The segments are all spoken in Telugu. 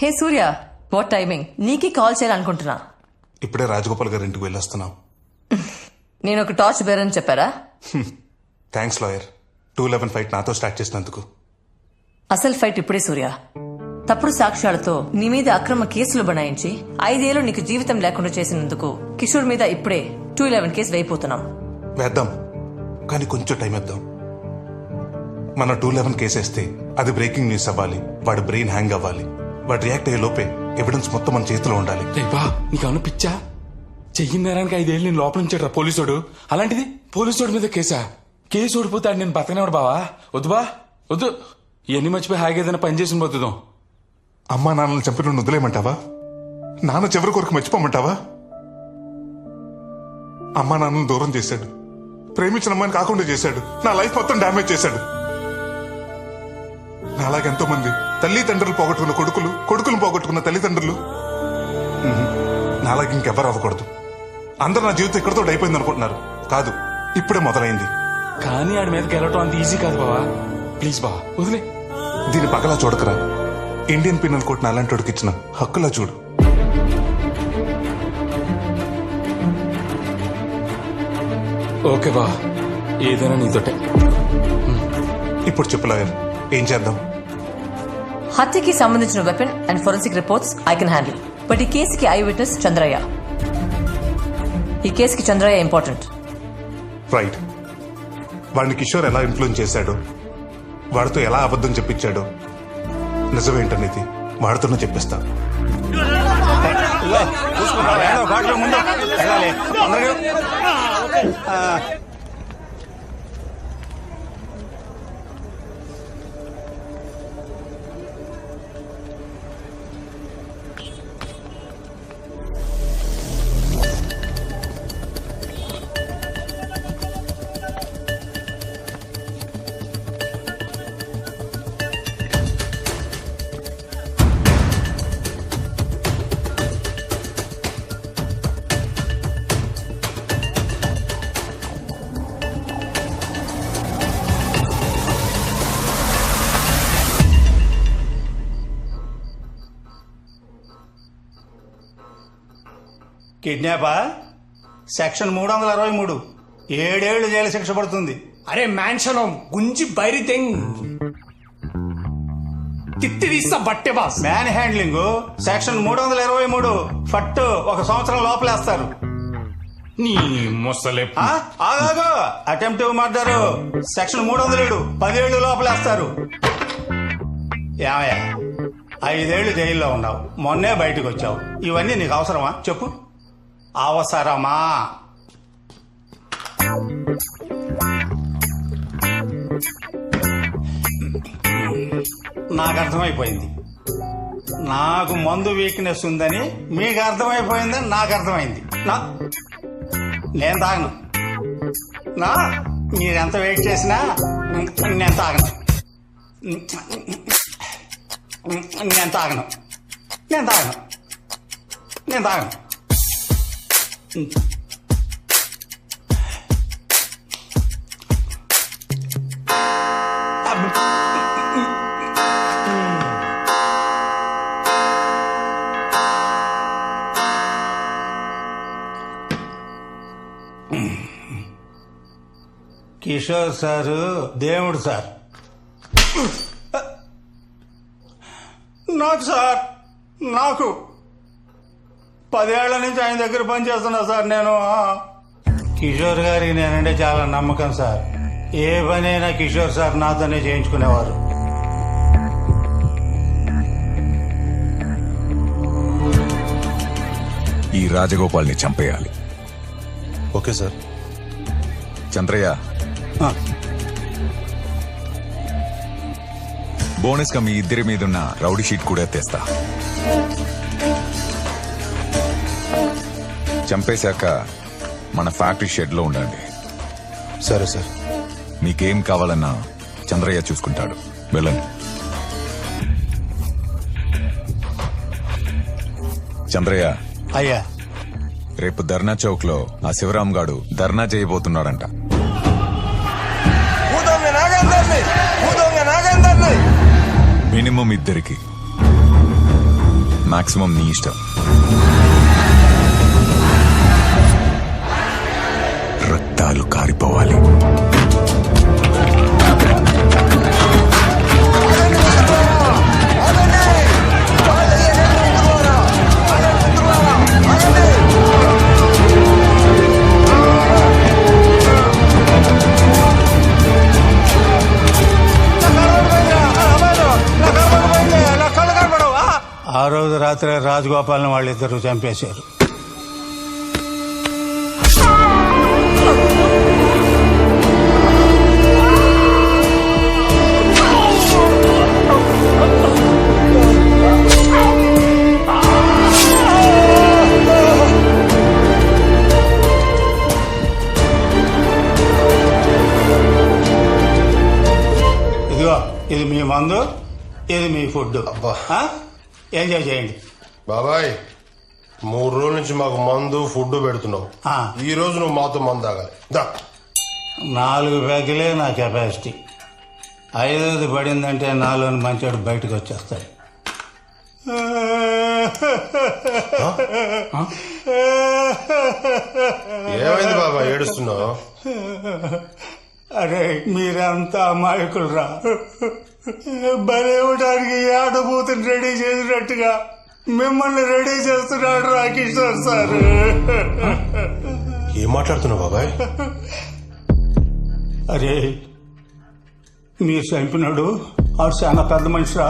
Hey Surya, what timing? నీకే కాల్ చేయాలనుకుంటున్నా. ఇప్పుడే రాజగోపాల్ గారి ఇంటికి వెళ్ళొస్తున్నాం. నేను ఒక టార్చ్ బేరని చెప్పారా? థ్యాంక్స్ లాయర్, 211 ఫైట్ నాతో స్టార్ట్ చేసినందుకు. అసలు ఫైట్ ఇప్పుడే సూర్య. తప్పుడు సాక్ష్యాలతో నీ మీద అక్రమ కేసులు బనాయించి 5 ఏళ్లు నీకు జీవితం లేకుండా చేసినందుకు కిషోర్ మీద ఇప్పుడే 211 కేసు వేయిపోతున్నాం. వేద్దాం, కానీ కొంచెం టైం ఇద్దాం. మన 211 కేసేస్తే అది బ్రేకింగ్ న్యూస్ అవ్వాలి, వాడి బ్రెయిన్ హ్యాంగ్ అవ్వాలి, వాడు రియాక్ట్ అయ్యే లోపే ఎవిడెన్స్ మొత్తం మన చేతిలో ఉండాలి. బా నీకేమన్నా పిచ్చా? చెయ్యిన నేరానికి 5 ఏళ్ళు నేను లోపల ఉంచాడు పోలీసోడు. అలాంటిది పోలీసోడి మీద కేసు ఓడిపోతాడు. నేను బతకనేవాడు బావా. వద్దు బా వద్దు. ఇవన్నీ మర్చిపోయి హాయిగా ఏదైనా పని చేసి బతుకుదాం. అమ్మా నాన్నలు చంపిన వదిలేయమంటావా? నాన్న చివరి కొరకు మర్చిపోమంటావా? అమ్మా నాన్నలు దూరం చేశాడు, ప్రేమించిన అమ్మాయిని కాకుండా చేశాడు, నా లైఫ్ మొత్తం డ్యామేజ్ చేశాడు. నాలాగెంతో మంది తల్లిదండ్రులు పోగొట్టుకున్న కొడుకులు పోగొట్టుకున్న తల్లిదండ్రులు. నాలాగ ఇంకెవరు అవ్వకూడదు. అందరూ నా జీవితం ఇక్కడితో అయిపోయింది అనుకుంటున్నారు. కాదు, ఇప్పుడే మొదలైంది. కానీ ఆడి మీద గెలవటం అంత ఈజీ కాదు బావా. ప్లీజ్ బా వదిలే. దీని పగలా చూడకరా. ఇండియన్ పీనల్ కోర్టును అలాంటి ఇచ్చిన హక్కులా చూడు. ఓకే బా, ఏదైనా నీతోటే. ఇప్పుడు చెప్పు లాయర్, ఏం చేద్దాం? హత్యకి సంబంధించిన weapon and forensic reports I can handle. But ఈ కేసుకి ఐ విట్నెస్ చంద్రయ్య. ఈ కేసుకి చంద్రయ్య ఇంపార్టెంట్. రైట్. వాడిని కిషోర్ ఎలా ఇన్ఫ్లుయెన్స్ చేశాడో, వాడితో ఎలా అబద్ధం చెప్పించాడో, నిజమేంటనేది వాడితోనే చెప్పిస్తా. కిడ్నాపా? సెక్షన్ 323, 7 ఏళ్లు జైలు శిక్ష పడుతుంది. అరే మ్యాన్షన్ గుంజి బైరి తెంగ్ తిట్టి తీస్తా బట్టే బాస్. మ్యాన్ హ్యాండ్లింగ్ సెక్షన్ 323 ఫట్టు 1 సంవత్సరం లోపలేస్తారు. నీ మొసలే. ఆగాగు, అటెంప్టివ్ మర్డర్ సెక్షన్ 307 10 ఏళ్లు లోపలేస్తారు. ఏమయ్యా, 5 ఏళ్లు జైల్లో ఉన్నావు, మొన్నే బయటకు వచ్చావు. ఇవన్నీ నీకు అవసరమా చెప్పు? అవసరమా? నాకు అర్థమైపోయింది. నాకు మందు వీక్నెస్ ఉందని మీకు అర్థమైపోయిందని నాకు అర్థమైంది. నేను తాగను. మీరెంత వెయిట్ చేసినా నేను తాగను. నేను తాగను. నేను తాగను. నేను తాగను. కిషోర్ సారు దేవుడు సార్. నాకు సార్, నాకు 10 ఏళ్ల నుంచి ఆయన దగ్గర పనిచేస్తున్నా సార్ నేను. కిషోర్ గారికి నేనంటే చాలా నమ్మకం సార్. ఏ పనైనా కిషోర్ సార్ నాతోనే చేయించుకునేవారు. ఈ రాజగోపాల్ని చంపేయాలి. Okay sir. చంద్రయ్య, బోనస్ గా మీ ఇద్దరి మీదున్న రౌడీ షీట్ కూడా తెస్తా. చంపేశాక మన ఫ్యాక్టరీ షెడ్ లో ఉండండి. సరే సార్. మీకేం కావాలన్నా చంద్రయ్య చూసుకుంటాడు. వెళ్ళండి. చంద్రయ్య, అయ్యా, రేపు ధర్నా చౌక్ లో ఆ శివరాం గాడు ధర్నా చేయబోతున్నాడంట. మినిమం 2 మాక్సిమం నీ ఇష్టం. రక్తాలు కారిపోవాలి. ఆ రోజు రాత్రి రాజగోపాల్ని వాళ్ళిద్దరూ చంపేశారు. ఇదిగో ఇది మీ మందు, ఇది మీ ఫుడ్. ఎంజాయ్ చేయండి. బాబాయ్ 3 రోజుల నుంచి మాకు మందు ఫుడ్ పెడుతున్నావు. ఆ. ఈ రోజు నువ్వు మాతో మందు తాగాలి. దా 4 బ్యాగులే నా కెపాసిటీ. 5ది పడిందంటే నాలోని మంచోడు బయటకు వచ్చేస్తాడు. ఏమైంది బాబాయ్ ఏడుస్తున్నావు? అరే మీరంతా అమాయకులరా. బలేవడానికి ఆడబోతుని రెడీ చేసినట్టుగా మిమ్మల్ని రెడీ చేస్తున్నాడు రా కిషోర్ సార్. ఏం మాట్లాడుతున్నావు బాబాయ్? అరే మీరు చంపినాడు ఆడు చాలా పెద్ద మనిషిరా.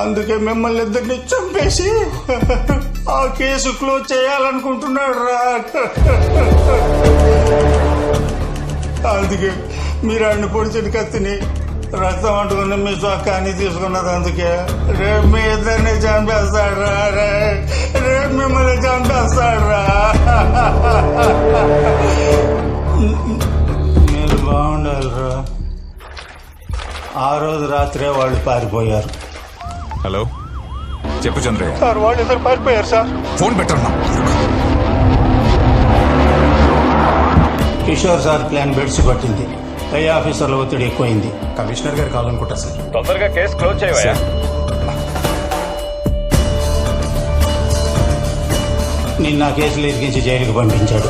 అందుకే మిమ్మల్ని ఇద్దరిని చంపేసి ఆ కేసు క్లోజ్ చేయాలనుకుంటున్నాడు రా. అందుకే మీరు ఆడిని పొడిచిన కత్తిని రక్తం అంటుకుని మీ చొక్కాని తీసుకున్నది. అందుకే రేపు మీ ఇద్దరిని చంపేస్తాడు రా. రేపు మిమ్మల్ని చంపేస్తాడు రా. మీరు బాగుండాలి రా. ఆ రోజు రాత్రే వాళ్ళు పారిపోయారు. హలో చెప్పు చంద్రయ్య. సార్ వాళ్ళు ఇద్దరు పారిపోయారు సార్. ఫోన్ పెట్టన్నా. కిషోర్ సార్ ప్లాన్ బెడ్స్ పట్టింది. పై ఆఫీసర్ల ఒత్తిడి ఎక్కువైంది. కమిషనర్ గారు కావాలనుకుంటా సార్. తొందరగా కేసు క్లోజ్ చేయవయ్యా. నిన్న కేసులు ఇరికించి జైలుకు పంపించాడు.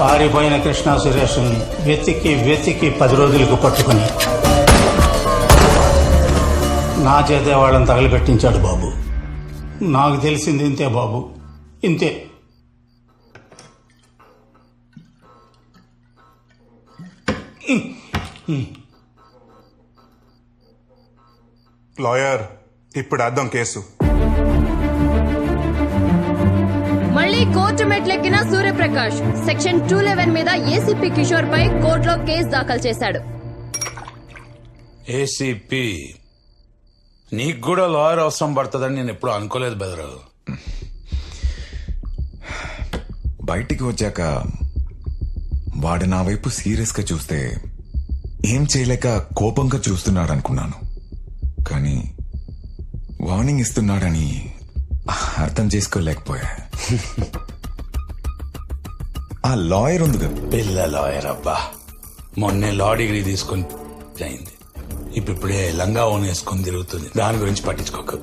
పారిపోయిన కృష్ణా సురేష్ని వెతికి 10 రోజులకు పట్టుకుని నా చేతే వాళ్ళని తగలబెట్టించాడు బాబు. నాకు తెలిసింది ఇంతే బాబు, ఇంతే. లాయర్ ఇప్పుడు అర్థం కేసు. మళ్ళీ కోర్టు మెట్లెక్కిన సూర్యప్రకాష్ సెక్షన్ 211 మీద ఏసీపీ కిషోర్ పై కోర్టులో కేసు దాఖలు చేశాడు. ఏసీపీ నీకు కూడా లాయర్ అవసరం పడుతుందని నేను ఎప్పుడు అనుకోలేదు బెదరు. బయటికి వచ్చాక వాడు నా వైపు సీరియస్ గా చూస్తే ఏం చేయలేక కోపంగా చూస్తున్నాడు అనుకున్నాను. కానీ వార్నింగ్ ఇస్తున్నాడని అర్థం చేసుకోలేకపోయా. ఆ లాయర్ ఉంది కదా, పిల్ల లాయర్ అబ్బా. మొన్నే లా డిగ్రీ తీసుకొని అయింది. ఇప్పుడే లంగా ఓన్ వేసుకొని తిరుగుతుంది. దాని గురించి పట్టించుకోకు.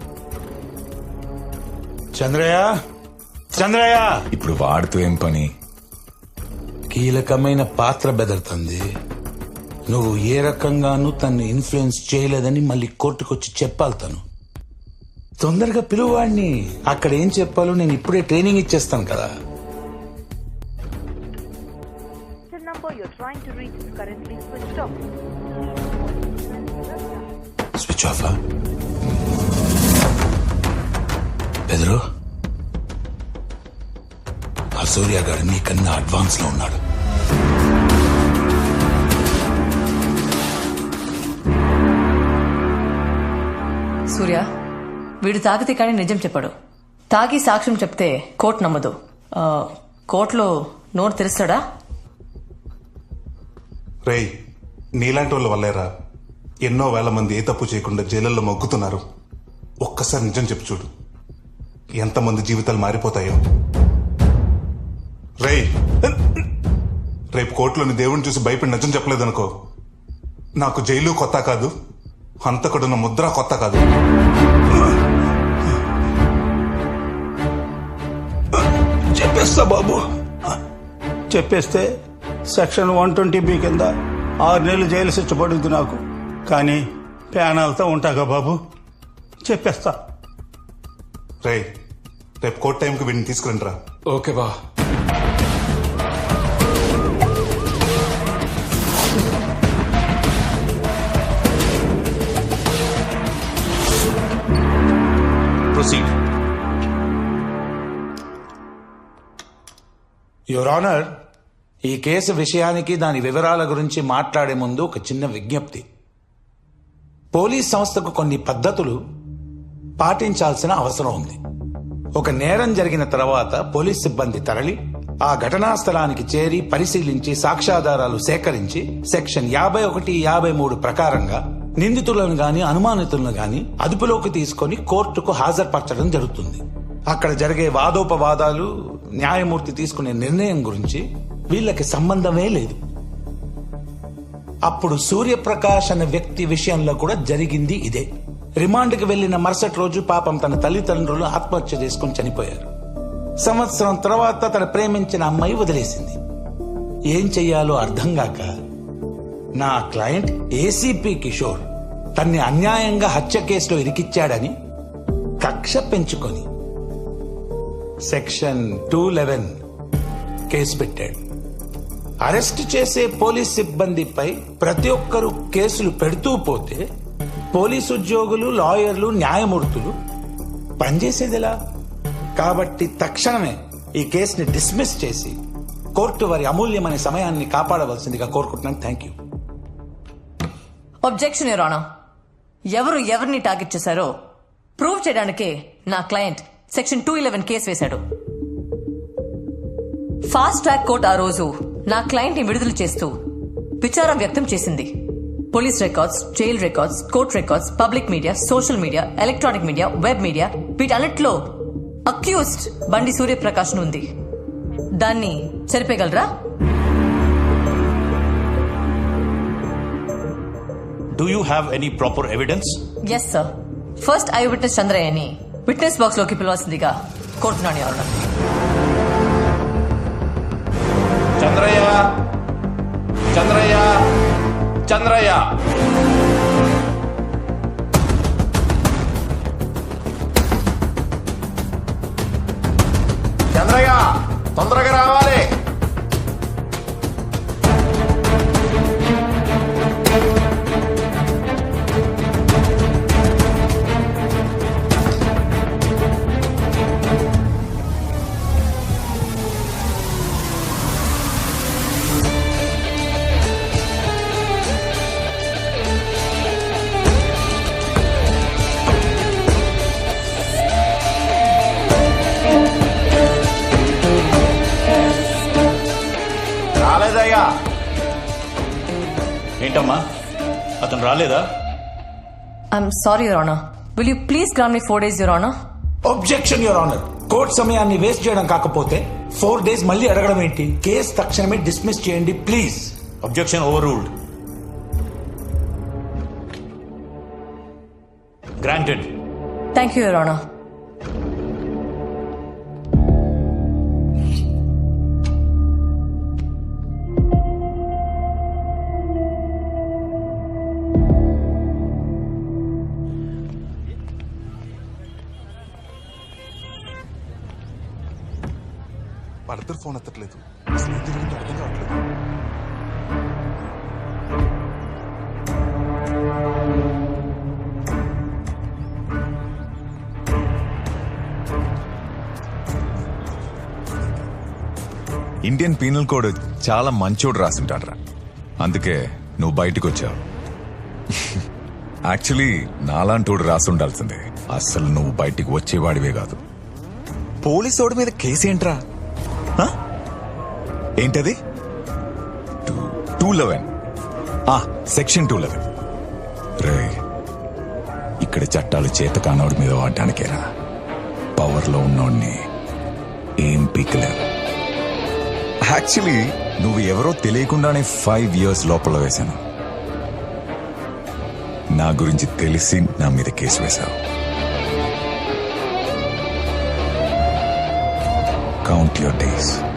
చంద్రయ్య ఇప్పుడు వాడుతూ ఏం పని? కీలకమైన పాత్ర బెదరుతుంది. నువ్వు ఏ రకంగానూ తను ఇన్ఫ్లుయెన్స్ చేయలేదని మళ్ళీ కోర్టుకొచ్చి చెప్పాలి. తను తొందరగా పిలువాడిని. అక్కడ ఏం చెప్పాలో నేను ఇప్పుడే ట్రైనింగ్ ఇచ్చేస్తాను కదా. Switch off. బెదరు ఆ సూర్య గారు నీకన్నా అడ్వాన్స్ లో ఉన్నాడు. సూర్య వీడు తాగితే కానీ నిజం చెప్పాడు. తాగి సాక్ష్యం చెప్తే కోర్టు నమ్మదు. కోర్టులో నోరు తెరుస్తాడా? రేయ్ నీలాంటి వాళ్ళ వల్లేరా ఎన్నో వేల మంది ఏ తప్పు చేయకుండా జైళ్ళల్లో మొగ్గుతున్నారు. ఒక్కసారి నిజం చెప్పు చూడు, ఎంతమంది జీవితాలు మారిపోతాయో. రేయ్ రేపు కోర్టులోని దేవుడిని చూసి భయపడి నిజం చెప్పలేదనుకో, నాకు జైలు కొత్త కాదు, హంతకుడున్న ముద్ర కొత్త కాదు. చెప్పేస్తా బాబు. చెప్పేస్తే సెక్షన్ 120B కింద 6 నెలలు జైలు శిక్ష పడుద్ది నాకు. కానీ ప్యానాలతో ఉంటాగా బాబు. చెప్పేస్తా. రేపు కోర్ట్ టైంకి వీడిని తీసుకురండి రా. ఓకే బా. ప్రొసీడ్. యువర్ ఆనర్, ఈ కేసు విషయానికి దాని వివరాల గురించి మాట్లాడే ముందు ఒక చిన్న విజ్ఞప్తి. పోలీస్ సంస్థకు కొన్ని పద్ధతులు పాటించాల్సిన అవసరం ఉంది. ఒక నేరం జరిగిన తర్వాత పోలీస్ సిబ్బంది తరలి ఆ ఘటనా స్థలానికి చేరి పరిశీలించి సాక్ష్యాధారాలు సేకరించి సెక్షన్ 51, 53 ప్రకారంగా నిందితులను గాని అనుమానితులను గాని అదుపులోకి తీసుకొని కోర్టుకు హాజరుపరచడం జరుగుతుంది. అక్కడ జరిగే వాదోపవాదాలు, న్యాయమూర్తి తీసుకునే నిర్ణయం గురించి వీళ్ళకి సంబంధమే లేదు. అప్పుడు సూర్యప్రకాష్ అనే వ్యక్తి విషయంలో కూడా జరిగింది ఇదే. రిమాండ్కి వెళ్లిన మరుసటి రోజు పాపం తన తల్లిదండ్రులు ఆత్మహత్య చేసుకుని చనిపోయారు. సంవత్సరం తర్వాత తన ప్రేమించిన అమ్మాయి వదిలేసింది. ఏం చెయ్యాలో అర్థం కాక నా క్లయింట్ ఏసీపీ కిషోర్ తన్ని అన్యాయంగా హత్య కేసులో ఇరికిచ్చాడని కక్ష పెంచుకొని సెక్షన్ 211 కేసు పెట్టాడు. అరెస్ట్ చేసే పోలీస్ సిబ్బందిపై ప్రతి ఒక్కరూ కేసులు పెడుతూ పోతే పోలీసు ఉద్యోగులు, లాయర్లు, న్యాయమూర్తులు పనిచేసేదిలా? కాబట్టి తక్షణమే ఈ కేసుని డిస్మిస్ చేసి కోర్టు వారి అమూల్యమైన సమయాన్ని కాపాడవలసిందిగా కోరుకుంటున్నాను. Thank you. Objection your honour. ఎవరు ఎవరిని టార్గెట్ చేశారో ప్రూవ్ చేయడానికే నా క్లయింట్ సెక్షన్ 211 కేసు వేశాడు. ఫాస్ట్ ట్రాక్ కోర్ట్ ఆ రోజు నా క్లయింట్ ని విడుదల చేస్తూ విచారం వ్యక్తం చేసింది. Police records, jail records, court records, public media, social media, electronic media, web media, వీటన్నిటిలో అక్యూజ్డ్ బండి సూర్యప్రకాష్ ఉంది. దాన్ని సరిపేయగలరా? Do you have any proper evidence? Yes sir. First eye witness చంద్రయ్యని విట్నెస్ బాక్స్ లోకి పిలవాల్సిందిగా కోరుతున్నాను యువర్ ఆనర్. చంద్రయ్య, చంద్రయ్య, చంద్రయ్య. చంద్రయ్య తొందరగా రావాలి. రాలేదయ్యా. ఏంటమ్మా, అతను రాలేదా? I'm sorry your honour. Will you please grant me 4 days your honour? Objection your honour. Court సమయాన్ని వేస్ట్ చేయడం కాకపోతే 4 days మళ్ళీ అడగడం ఏంటి? కేసు తక్షణమే డిస్మిస్ చేయండి please. Objection over ruled. Granted. Thank you your honour. వాళ్ళిద్దరు ఫోన్ ఎత్తట్లేదు. అసలు ఏం జరిగిందో అర్థం కావట్లేదు. ఇండియన్ పీనల్ కోడ్ చాలా మంచోడు రాసింటాడ్రా. అందుకే నువ్వు బయటకు వచ్చావు. యాక్చువల్లీ నాలాంటోడు రాసుండాల్సిందే. అస్సలు నువ్వు బయటికి వచ్చేవాడివే కాదు. పోలీసోడి మీద కేసు ఏంట్రా? ఏంటది? 211 సెక్షన్ 211. రే, ఇక్కడ చట్టాలు చేత కానోడి మీద వాడడానికేరా. పవర్లో ఉన్నోడిని ఏం పీకలేరు. యాక్చువల్లీ నువ్వు ఎవరో తెలియకుండానే 5 years లోపల వేశాను. నా గురించి తెలిసి నా మీద కేసు వేశావు. Count your days.